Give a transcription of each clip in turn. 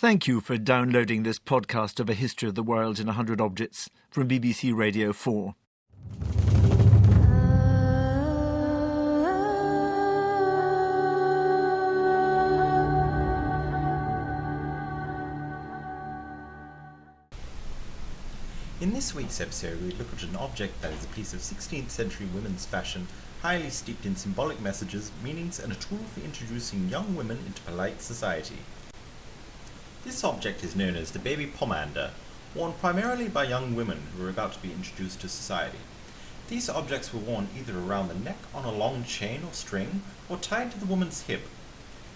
Thank you for downloading this podcast of A History of the World in 100 Objects from BBC Radio 4. In this week's episode, we look at an object that is a piece of 16th century women's fashion, highly steeped in symbolic messages, meanings, and a tool for introducing young women into polite society. This object is known as the baby pomander, worn primarily by young women who were about to be introduced to society. These objects were worn either around the neck on a long chain or string, or tied to the woman's hip.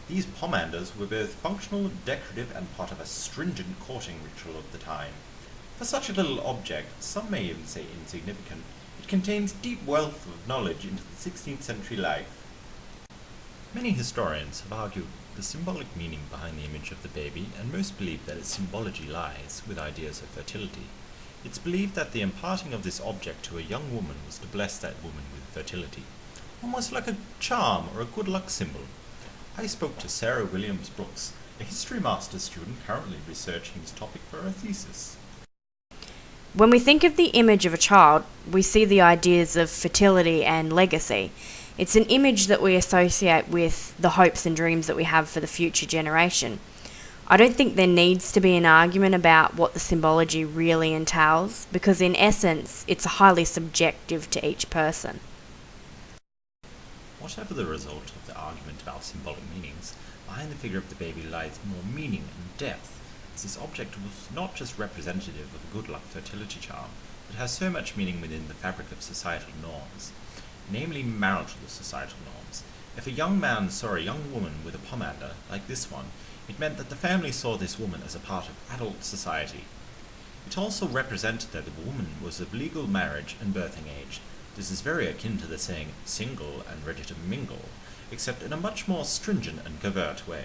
These pomanders were both functional, decorative, and part of a stringent courting ritual of the time. For such a little object, some may even say insignificant, it contains deep wealth of knowledge into the 16th century life. Many historians have argued the symbolic meaning behind the image of the baby, and most believe that its symbology lies with ideas of fertility. It's believed that the imparting of this object to a young woman was to bless that woman with fertility, almost like a charm or a good luck symbol. I spoke to Sarah Williams Brooks, a history master's student currently researching this topic for her thesis. When we think of the image of a child, we see the ideas of fertility and legacy. It's an image that we associate with the hopes and dreams that we have for the future generation. I don't think there needs to be an argument about what the symbology really entails, because in essence, it's highly subjective to each person. Whatever the result of the argument about symbolic meanings, behind the figure of the baby lies more meaning and depth, as this object was not just representative of a good luck fertility charm, but has so much meaning within the fabric of societal norms, namely marital societal norms. If a young man saw a young woman with a pomander, like this one, it meant that the family saw this woman as a part of adult society. It also represented that the woman was of legal marriage and birthing age. This is very akin to the saying single and ready to mingle, except in a much more stringent and covert way.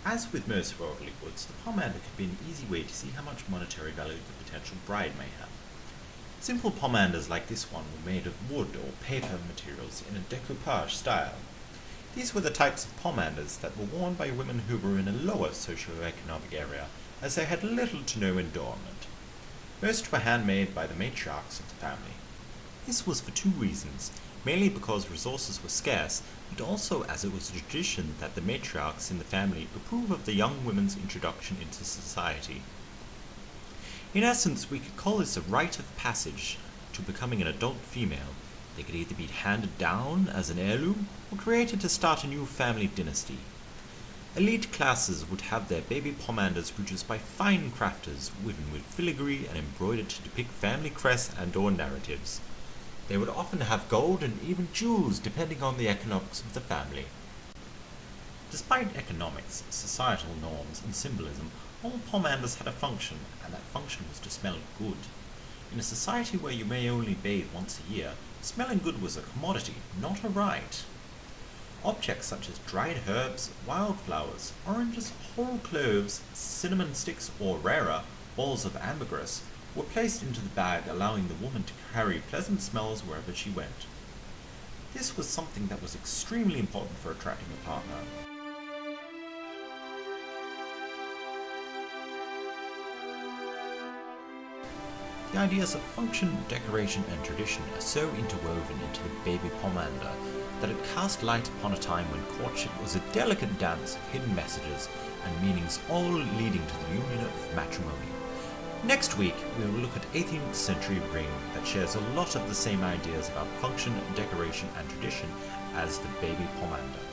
As with most worldly goods, the pomander could be an easy way to see how much monetary value the potential bride may have. Simple pomanders like this one were made of wood or paper materials in a decoupage style. These were the types of pomanders that were worn by women who were in a lower socio-economic area, as they had little to no endowment. Most were handmade by the matriarchs of the family. This was for two reasons, mainly because resources were scarce, but also as it was a tradition that the matriarchs in the family approve of the young women's introduction into society. In essence, we could call this a rite of passage to becoming an adult female. They could either be handed down as an heirloom or created to start a new family dynasty. Elite classes would have their baby pomanders produced by fine crafters, woven with filigree and embroidered to depict family crests and/or narratives. They would often have gold and even jewels depending on the economics of the family. Despite economics, societal norms, and symbolism, all pomanders had a function, and that function was to smell good. In a society where you may only bathe once a year, smelling good was a commodity, not a right. Objects such as dried herbs, wildflowers, oranges, whole cloves, cinnamon sticks, or rarer, balls of ambergris, were placed into the bag, allowing the woman to carry pleasant smells wherever she went. This was something that was extremely important for attracting a partner. The ideas of function, decoration, and tradition are so interwoven into the baby pomander that it cast light upon a time when courtship was a delicate dance of hidden messages and meanings, all leading to the union of matrimony. Next week, we will look at 18th century ring that shares a lot of the same ideas about function, decoration, and tradition as the baby pomander.